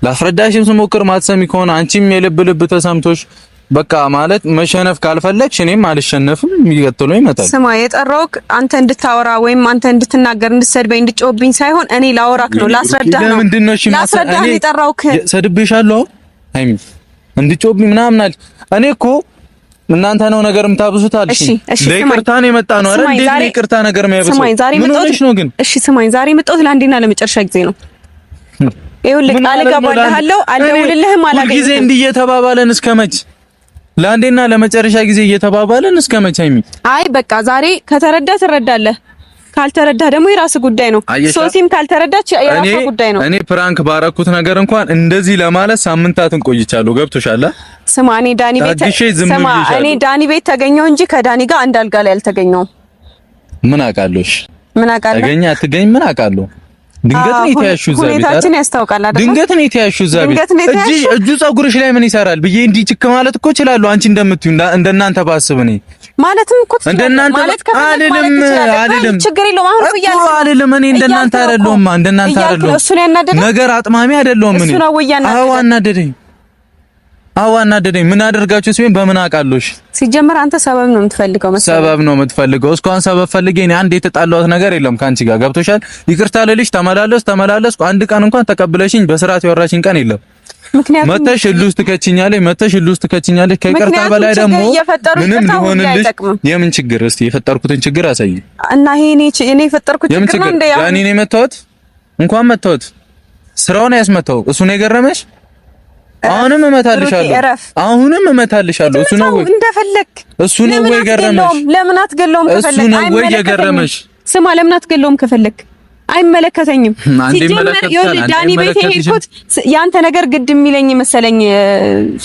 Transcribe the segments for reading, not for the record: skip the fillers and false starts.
ላስረዳሽም ስሞክር ማትሰሚ ከሆነ አንቺም የልብ ልብ ተሰምቶሽ በቃ ማለት መሸነፍ ካልፈለግሽ እኔም አልሸነፍም የሚቀጥለው ይመጣል። ስማ የጠራውክ አንተ እንድታወራ ወይም አንተ እንድትናገር እንድትሰድበኝ እንድትጮህብኝ ሳይሆን እኔ ላወራክ ነው ላስረዳህ ነው። ለምንድነው እሺ ላስረዳህ ነው የጠራውክ። ሰድብሻለሁ ሃይሚ እንድትጮህብኝ ምናምን አለ። እኔ እኮ እናንተ ነው ነገር የምታብዙት አልሽ። ለይቅርታ ነው የመጣ ነው አይደል? እንዴት ነው ይቅርታ ነገር የሚያብሰው? ምን ሆነሽ ነው ግን? እሺ ስማኝ፣ ዛሬ መጣሁት ለአንዴና ለመጨረሻ ጊዜ ነው። ይኸውልህ አልገባልሃለሁ፣ አልደውልልህም፣ አላገኝም። ጊዜ እንዲህ እየተባባለን እስከመች? ለአንዴና ለመጨረሻ ጊዜ እየተባባለን እስከመች? ሃይሚ አይ በቃ ዛሬ ከተረዳ ትረዳለህ፣ ካልተረዳ ደግሞ የራስ ጉዳይ ነው። ሶሲም ካልተረዳች የራስ ጉዳይ ነው። እኔ ፕራንክ ባረኩት ነገር እንኳን እንደዚህ ለማለት ሳምንታትን ቆይቻለሁ። ገብቶሻል? ስማ እኔ ዳኒ ቤት ተገኘው እንጂ ከዳኒ ጋር አንድ አልጋ ላይ አልተገኘውም። ምን አውቃለሽ? ምን አውቃለሁ? ተገኘ አትገኝ ምን አውቃለሁ? ድንገት ነው የተያሽው እዛ ቤት። ሁኔታችን ያስታውቃል አይደል? ድንገት ነው የተያሽው እዛ ቤት። እጁ ፀጉርሽ ላይ ምን ይሰራል ብዬ እንዲህ ችክ ማለት እኮ እችላለሁ። አንቺ እንደምትዩ እንደናንተ ባስብ እኔ ማለትም እኮ እንደናንተ አይደለም። ችግር የለውም። አሁን እኮ እያልኩ አይደለም። እኔ እንደናንተ አይደለሁም። እንደናንተ አይደለሁም። እሱ ነው ያናደደኝ። ነገር አጥማሚ አይደለሁም እኔ። እሱ ነው ያናደደኝ። አዎ አናደደኝ። ምን አደርጋችሁ ሲሆን በምን አውቃለሽ? ሲጀመር አንተ ሰበብ ነው የምትፈልገው መሰለኝ። ሰበብ ነው የምትፈልገው። እስካሁን ሰበብ ፈልጌ እኔ አንድ የተጣላሁት ነገር የለም ካንቺ ጋር ገብቶሻል። ይቅርታ ልልሽ ተመላለስኩ። አንድ ቀን እንኳን ተቀብለሽኝ በስርዓት ያወራሽኝ ቀን የለም። ምክንያቱም መተሽ ሁሉ ትከችኛለሽ። ከይቅርታ በላይ ደግሞ ምንም ሊሆንልሽ የምን ችግር? እስቲ የፈጠርኩትን ችግር አሳይ እና እኔ የፈጠርኩት ችግር ነው እንደ ያኔ ነው መተውት እንኳን መተውት ስራውን ያስመተው እሱ ነው የገረመሽ? አሁንም እመታልሻለሁ። እሱ ነው ወይ እንደፈለክ? እሱ ነው ወይ ገረመሽ? ለምን አትገለውም ከፈለክ? እሱ ነው ወይ የገረመሽ? ስማ ለምን አትገለውም ከፈለክ? አይመለከተኝም። ሲጀመር ዳኒ ቤት ሄድኩት ያንተ ነገር ግድ የሚለኝ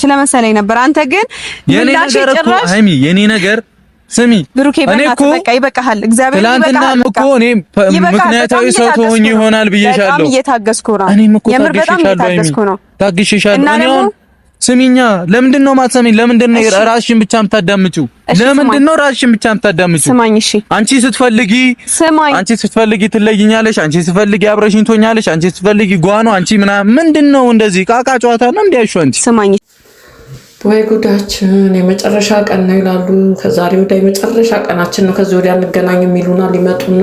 ስለመሰለኝ ነበር። አንተ ግን ምላሽ ጭራሽ ሃይሚ የኔ ነገር ስሚ ብሩኬ በቃ ይበቃሃል። እግዚአብሔር ይበቃሃል እኮ እኔ ምክንያታዊ ሰው ትሆኚ ይሆናል ብዬሻለሁ። በጣም እየታገስኩ ነው። የምር በጣም እየታገስኩ ነው። ታግሼሻለሁ። እኔ አሁን ስሚኛ፣ ለምንድን ነው የማትሰሚኝ? ለምንድን ነው ራስሽን ብቻ የምታዳምጪው? ለምንድን ነው ራስሽን ብቻ የምታዳምጪው? ስማኝ እሺ። አንቺ ስትፈልጊ ትለይኛለሽ። አንቺ ስትፈልጊ አብረሽኝ ትሆኛለሽ። አንቺ ስትፈልጊ ጓኑ አንቺ ምንድን ነው እንደዚህ ቃቃ ጨዋታ ነው እንዲያሹ አንቺ ስማኝ ወይ ጉዳችን የመጨረሻ ቀን ነው ይላሉ። ከዛሬ ወዲያ የመጨረሻ ቀናችን ነው፣ ከዚህ ወዲያ አንገናኝም ይሉናል። ይመጡና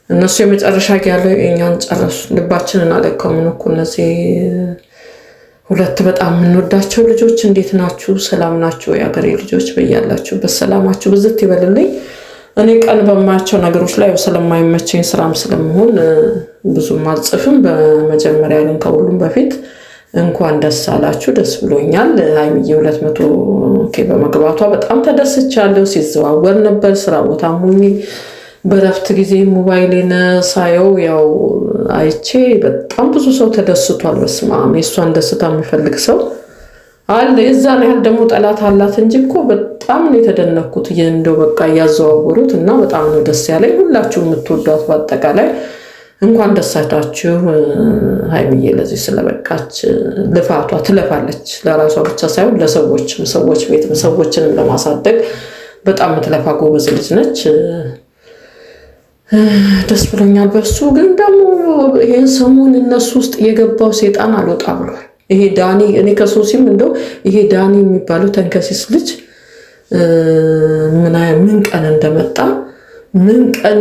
እነሱ የመጨረሻ ያለው የኛን ጨረሱ። ልባችንን አለቀሙን እኮ እነዚህ ሁለት በጣም የምንወዳቸው ልጆች። እንዴት ናችሁ? ሰላም ናችሁ? የአገሬ ልጆች በያላችሁ በሰላማችሁ ብዝት ይበልልኝ። እኔ ቀን በማያቸው ነገሮች ላይ ስለማይመቸኝ ስራም ስለመሆን ብዙም አልጽፍም። በመጀመሪያ ግን ከሁሉም በፊት እንኳን ደስ አላችሁ፣ ደስ ብሎኛል። ሃይሚዬ 200K በመግባቷ በጣም ተደስቻለሁ። ሲዘዋወር ነበር ስራ ቦታ ሙኝ በረፍት ጊዜ ሞባይሌን ሳየው ያው አይቼ በጣም ብዙ ሰው ተደስቷል። በስመ አብ የእሷን ደስታ የሚፈልግ ሰው አለ። የዛን ያህል ደግሞ ጠላት አላት እንጂ እኮ በጣም ነው የተደነኩት። እንደው በቃ እያዘዋወሩት እና በጣም ነው ደስ ያለኝ። ሁላችሁ የምትወዷት በአጠቃላይ እንኳን ደስ አላችሁ። ሃይሚዬ ለዚህ ስለበቃች ልፋቷ ትለፋለች። ለራሷ ብቻ ሳይሆን ለሰዎችም ሰዎች ቤትም ሰዎችንም ለማሳደግ በጣም የምትለፋ ጎበዝ ልጅ ነች። ደስ ብሎኛል በሱ። ግን ደግሞ ይሄን ሰሞን እነሱ ውስጥ የገባው ሴጣን አልወጣ ብሏል። ይሄ ዳኒ እኔ ከሶሲም እንደው ይሄ ዳኒ የሚባለው ተንከሲስ ልጅ ምን ቀን እንደመጣ ምን ቀን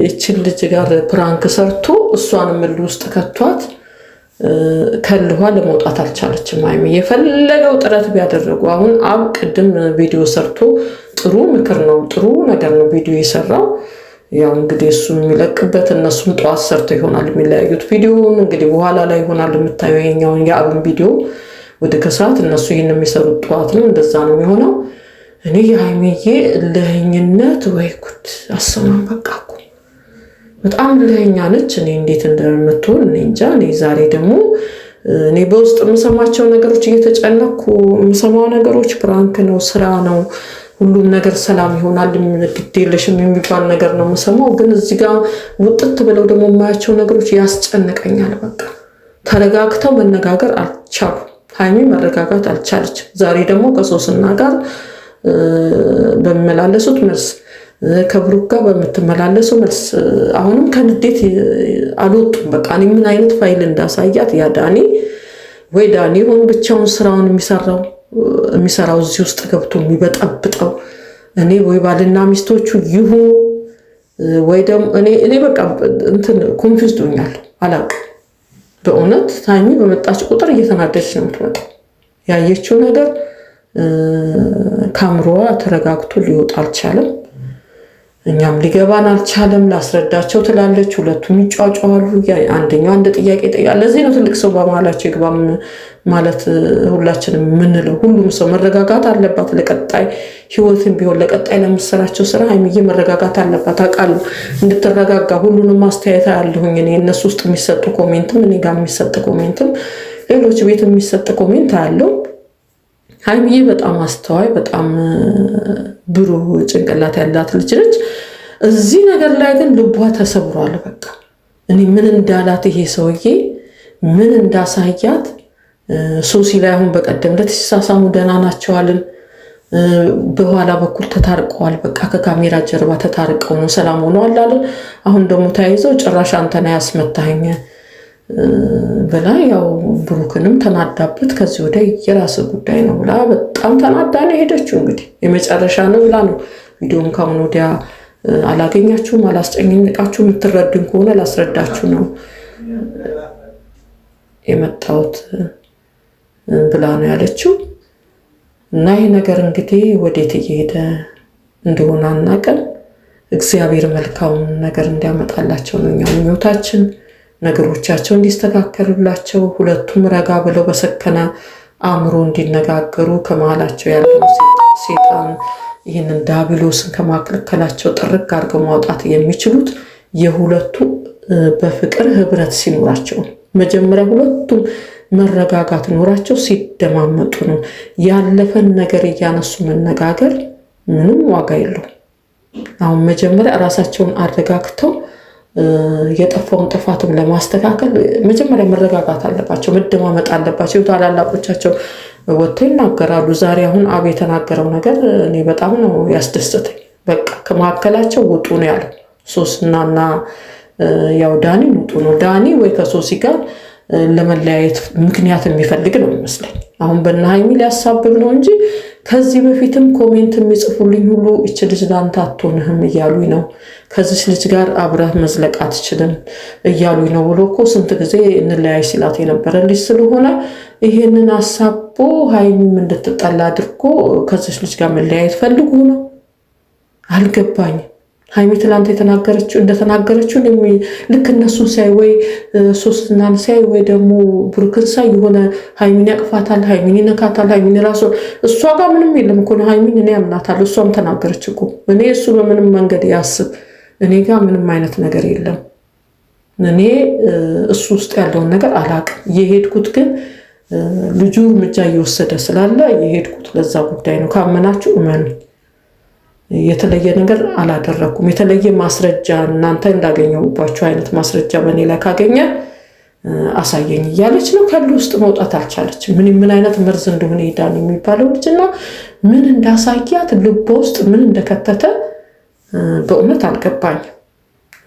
እቺን ልጅ ጋር ፕራንክ ሰርቶ እሷን ምል ውስጥ ከቷት ከልኋ ለመውጣት አልቻለችም። ሃይሚ የፈለገው ጥረት ቢያደርጉ አሁን አብ ቅድም ቪዲዮ ሰርቶ ጥሩ ምክር ነው ጥሩ ነገር ነው ቪዲዮ የሰራው። ያው እንግዲህ እሱ የሚለቅበት እነሱም ጧት ሰርተው ይሆናል የሚለያዩት። ቪዲዮውን እንግዲህ በኋላ ላይ ይሆናል የምታየው። የኛውን የአብን ቪዲዮ ወደ ከሰዓት እነሱ ይሄን የሚሰሩት ጧት ነው። እንደዛ ነው የሚሆነው። እኔ የሃይሚዬ ለህኝነት ወይ ጉድ አሰማም። በቃ እኮ በጣም ለህኛ ነች። እኔ እንዴት እንደምትሆን እኔ እንጃ። እኔ ዛሬ ደግሞ እኔ በውስጥ የምሰማቸው ነገሮች እየተጨነኩ የምሰማው ነገሮች ፕራንክ ነው፣ ስራ ነው፣ ሁሉም ነገር ሰላም ይሆናል ግዴለሽም የሚባል ነገር ነው የምሰማው። ግን እዚህ ጋር ውጥት ብለው ደግሞ የማያቸው ነገሮች ያስጨንቀኛል። በቃ ተረጋግተው መነጋገር አልቻሉ። ሃይሚ መረጋጋት አልቻለች። ዛሬ ደግሞ ከሶስና ጋር በመላለሱት መልስ ከብሩክ ጋር በምትመላለሰው መልስ አሁንም ከንዴት አልወጡም። በቃ እኔ ምን አይነት ፋይል እንዳሳያት ያ ዳኒ ወይ ዳኒ ሆን ብቻውን ስራውን የሚሰራው እዚህ ውስጥ ገብቶ የሚበጠብጠው እኔ ወይ ባልና ሚስቶቹ ይሁን ወይ ደግሞ እኔ በቃ እንትን ኮንፊውዝድ ሆኛለሁ። አላውቅም በእውነት ታይሚ በመጣች ቁጥር እየተናደደች ነው የምትመጣው። ያየችው ነገር ካምሮዋ ተረጋግቶ ሊወጣ አልቻለም። እኛም ሊገባን አልቻለም። ላስረዳቸው ትላለች፣ ሁለቱም ይጫጫዋሉ። አንደኛው አንድ ጥያቄ ጠይቃለች። ለዚህ ነው ትልቅ ሰው በመሀላቸው ይግባም ማለት ሁላችንም የምንለው። ሁሉም ሰው መረጋጋት አለባት። ለቀጣይ ህይወትን ቢሆን ለቀጣይ ለምሰራቸው ስራ ሀይሚዬ መረጋጋት አለባት። አውቃለሁ እንድትረጋጋ ሁሉንም ማስተያየት ያለሁኝ እኔ እነሱ ውስጥ የሚሰጡ ኮሜንትም እኔ ጋር የሚሰጥ ኮሜንትም ሌሎች ቤት የሚሰጥ ኮሜንት አለው። ሀይሚዬ በጣም አስተዋይ በጣም ብሩህ ጭንቅላት ያላት ልጅ ነች። እዚህ ነገር ላይ ግን ልቧ ተሰብሯል። በቃ እኔ ምን እንዳላት ይሄ ሰውዬ ምን እንዳሳያት ሶሲ ላይ አሁን በቀደም ዕለት ሲሳሳሙ ደህና ናቸዋልን፣ በኋላ በኩል ተታርቀዋል። በቃ ከካሜራ ጀርባ ተታርቀው ነው ሰላም ሆነዋል አለን። አሁን ደግሞ ተያይዘው ጭራሽ አንተና ያስመታኸኝ ብላ ያው ብሩክንም ተናዳበት ከዚህ ወደ የራስ ጉዳይ ነው ብላ በጣም ተናዳ ነው ሄደችው። እንግዲህ የመጨረሻ ነው ብላ ነው ቪዲዮም ካሁን ወዲያ አላገኛችሁም አላስጨኝቃችሁ የምትረዱን ከሆነ ላስረዳችሁ ነው የመጣሁት ብላ ነው ያለችው። እና ይሄ ነገር እንግዲህ ወዴት እየሄደ እንደሆነ አናውቅም። እግዚአብሔር መልካሙን ነገር እንዲያመጣላቸው ነው እኛ ምኞታችን። ነገሮቻቸው እንዲስተካከሉላቸው ሁለቱም ረጋ ብለው በሰከነ አእምሮ እንዲነጋገሩ ከመሃላቸው ያለው ሴጣን ይህንን ዳቢሎስን ከማከላከላቸው ጥርቅ አድርገው ማውጣት የሚችሉት የሁለቱ በፍቅር ህብረት ሲኖራቸው፣ መጀመሪያ ሁለቱም መረጋጋት ኖራቸው ሲደማመጡ ነው። ያለፈን ነገር እያነሱ መነጋገር ምንም ዋጋ የለው። አሁን መጀመሪያ ራሳቸውን አረጋግተው የጠፋውን ጥፋትም ለማስተካከል መጀመሪያ መረጋጋት አለባቸው፣ መደማመጥ አለባቸው። ታላላቆቻቸው ወጥተው ይናገራሉ። ዛሬ አሁን አብ የተናገረው ነገር እኔ በጣም ነው ያስደስተኝ። በቃ ከመካከላቸው ውጡ ነው ያለው። ሶስናና ያው ዳኒ ውጡ ነው። ዳኒ ወይ ከሶሲ ጋር ለመለያየት ምክንያት የሚፈልግ ነው ይመስለኝ። አሁን በእነ ሀይሚ ሊያሳብብ ነው እንጂ ከዚህ በፊትም ኮሜንት የሚጽፉልኝ ሁሉ እቺ ልጅ ላንተ አትሆንህም እያሉኝ ነው፣ ከዚህ ልጅ ጋር አብረህ መዝለቅ አትችልም እያሉኝ ነው ብሎ እኮ ስንት ጊዜ እንለያይ ሲላት የነበረ ልጅ ስለሆነ ይሄንን አሳቦ ሀይሚም እንድትጠላ አድርጎ ከዚህ ልጅ ጋር መለያየት ፈልጉ ነው። አልገባኝም። ሀይሚ ትላንት እንደተናገረችው ልክ እነሱን ሳይ ወይ ሶስናን ሳይ ወይ ደግሞ ብሩክን ሳይ የሆነ ሀይሚን ያቅፋታል፣ ሀይሚን ይነካታል። ሀይሚን ራሱ እሷ ጋር ምንም የለም እኮ ሀይሚን እኔ ያምናታል። እሷም ተናገረች እኮ እኔ እሱ በምንም መንገድ ያስብ እኔ ጋር ምንም አይነት ነገር የለም። እኔ እሱ ውስጥ ያለውን ነገር አላቅም። የሄድኩት ግን ልጁ እርምጃ እየወሰደ ስላለ የሄድኩት ለዛ ጉዳይ ነው። ካመናችሁ እመኑ። የተለየ ነገር አላደረኩም። የተለየ ማስረጃ እናንተ እንዳገኘውባቸው አይነት ማስረጃ በእኔ ላይ ካገኘ አሳየኝ እያለች ነው። ከሉ ውስጥ መውጣት አልቻለችም። ምን አይነት መርዝ እንደሆነ ዳኒ የሚባለው ልጅና ምን እንዳሳያት ልቧ ውስጥ ምን እንደከተተ በእውነት አልገባኝም።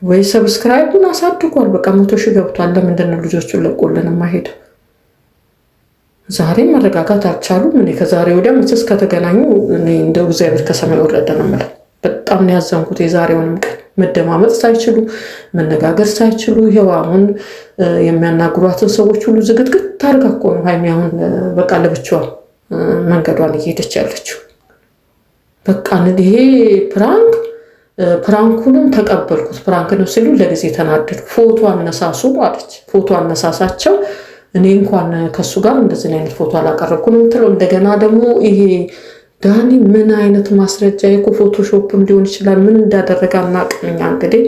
ወይ ሰብስክራይቡን አሳድጓል፣ በቃ 100 ሺህ ገብቷል። ለምንድን ነው ልጆቹን ለቆልን ማሄደው? ዛሬ መረጋጋት አልቻሉም። እኔ ከዛሬ ወዲያ መቼስ ከተገናኙ እኔ እንደው እግዚአብሔር ከሰማይ ወረደ ነው የምለው። በጣም ነው ያዘንኩት። የዛሬውንም ቀን መደማመጥ ሳይችሉ መነጋገር ሳይችሉ ይሄው አሁን የሚያናግሯትን ሰዎች ሁሉ ዝግትግት ታርጋ እኮ ነው ሀይሚ አሁን በቃ ለብቻዋ መንገዷን እየሄደች ያለችው። በቃ ይሄ ፕራንኩንም ተቀበልኩት። ፕራንክ ነው ሲሉ ለጊዜ ተናደዱ። ፎቶ አነሳሱ አለች። ፎቶ አነሳሳቸው እኔ እንኳን ከሱ ጋር እንደዚህ አይነት ፎቶ አላቀረብኩም የምትለው። እንደገና ደግሞ ይሄ ዳኒ ምን አይነት ማስረጃ እኮ ፎቶሾፕም ሊሆን ይችላል ምን እንዳደረገ አናውቅም። እኛ እንግዲህ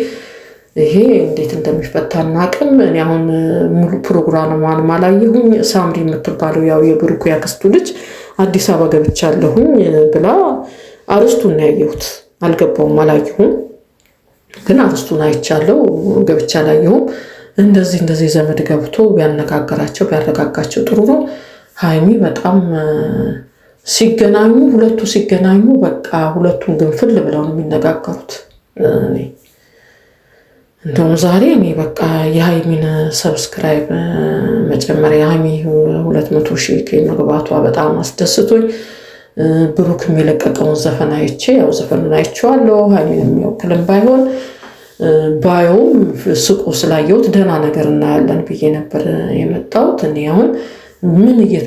ይሄ እንዴት እንደሚፈታ አናውቅም። እኔ አሁን ሙሉ ፕሮግራሟን አላየሁኝ። ሳምሪ የምትባለው ያው የብሩክ ያክስቱ ልጅ አዲስ አበባ ገብቻለሁኝ ብላ አርስቱን ያየሁት አልገባውም፣ አላየሁም። ግን አርስቱን አይቻለሁ፣ ገብቻ አላየሁም። እንደዚህ ዘመድ ገብቶ ቢያነጋገራቸው ቢያረጋጋቸው ጥሩ ነው። ሀይሚ በጣም ሲገናኙ ሁለቱ ሲገናኙ በቃ ሁለቱም ግንፍል ብለው ነው የሚነጋገሩት። እንደውም ዛሬ እኔ በቃ የሃይሚን ሰብስክራይብ መጨመሪያ የሃይሚ 200,000 መግባቷ በጣም አስደስቶኝ ብሩክ የሚለቀቀውን ዘፈን አይቼ ያው ዘፈኑን አይቼዋለሁ። ሃይሚን የሚወክልም ባይሆን ባየውም ስቆ ስላየሁት ደህና ነገር እናያለን ብዬ ነበር የመጣሁት። እኔ አሁን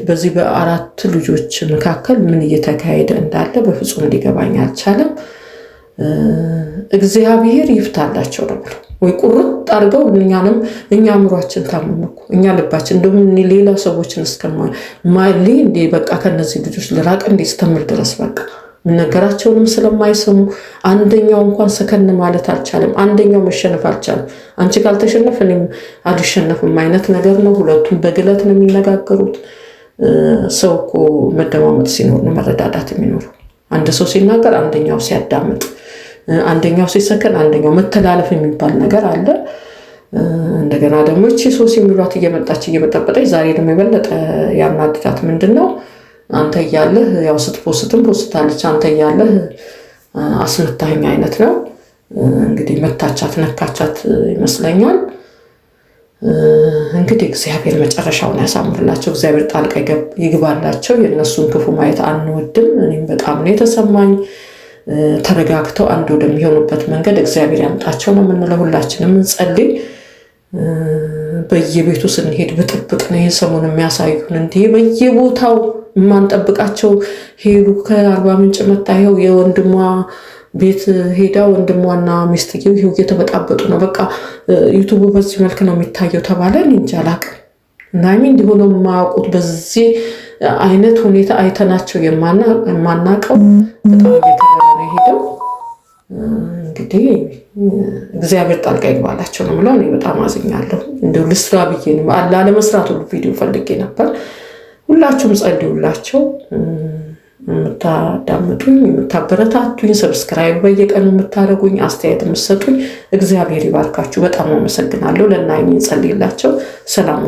በዚህ በአራት ልጆች መካከል ምን እየተካሄደ እንዳለ በፍጹም ሊገባኝ አልቻለም። እግዚአብሔር ይፍታላቸው ነው ብሎ ወይ ቁርጥ አድርገው እኛ አእምሯችን ታመመኩ እኛ ልባችን እንደውም ሌላ ሰዎችን እስከማይል እንዴ በቃ ከነዚህ ልጆች ልራቅ እንዴ ስተምር ድረስ በቃ ነገራቸውንም ስለማይሰሙ አንደኛው እንኳን ሰከን ማለት አልቻለም። አንደኛው መሸነፍ አልቻለም። አንቺ ካልተሸነፍ እኔም አልሸነፍም አይነት ነገር ነው። ሁለቱም በግለት ነው የሚነጋገሩት። ሰው እኮ መደማመጥ ሲኖር ነው መረዳዳት የሚኖረው። አንድ ሰው ሲናገር አንደኛው ሲያዳምጥ፣ አንደኛው ሲሰከን፣ አንደኛው መተላለፍ የሚባል ነገር አለ። እንደገና ደግሞ እቺ ሶስ የሚሏት እየመጣች እየበጠበጠች ዛሬ ደግሞ የበለጠ ያናድዳት ምንድነው አንተ እያለህ ያው ስትፖስትም ፖስታለች አንተ እያለህ አስመታኝ አይነት ነው እንግዲህ መታቻት ነካቻት ይመስለኛል። እንግዲህ እግዚአብሔር መጨረሻውን ያሳምርላቸው። እግዚአብሔር ጣልቃ ይግባላቸው። የነሱን ክፉ ማየት አንወድም። እኔም በጣም ነው የተሰማኝ። ተረጋግተው አንድ ወደሚሆኑበት መንገድ እግዚአብሔር ያምጣቸው ነው የምንለው። ሁላችንም እንጸልይ። በየቤቱ ስንሄድ በጥብቅ ነው ይሄን ሰሞን የሚያሳዩን እንዴ በየቦታው ማንጠብቃቸው ሄሉ ከአርባ ምንጭ መጣየው የወንድሟ ቤት ሄዳ ወንድሟና ሚስትየው ይሄው እየተበጣበጡ ነው። በቃ ዩቲዩብ በዚህ መልክ ነው የሚታየው ተባለ። እንጃ አላቅም እና እንዲሆነው የማያውቁት በዚህ አይነት ሁኔታ አይተናቸው የማናቀው በጣም እየተገረመ ነው ሄደው። እንግዲህ እግዚአብሔር ጣልቃ ይግባላቸው ነው የምለው። እኔ በጣም አዝኛለሁ። እንደው ልስራ ብዬ ነው ላለመስራት ሁሉ ቪዲዮ ፈልጌ ነበር። ሁላችሁም ጸልዩላቸው። የምታዳምጡኝ የምታበረታቱኝ ሰብስክራይብ በየቀኑ የምታደርጉኝ አስተያየት የምትሰጡኝ እግዚአብሔር ይባርካችሁ። በጣም አመሰግናለሁ። ለእናንተ ጸልይላቸው። ሰላም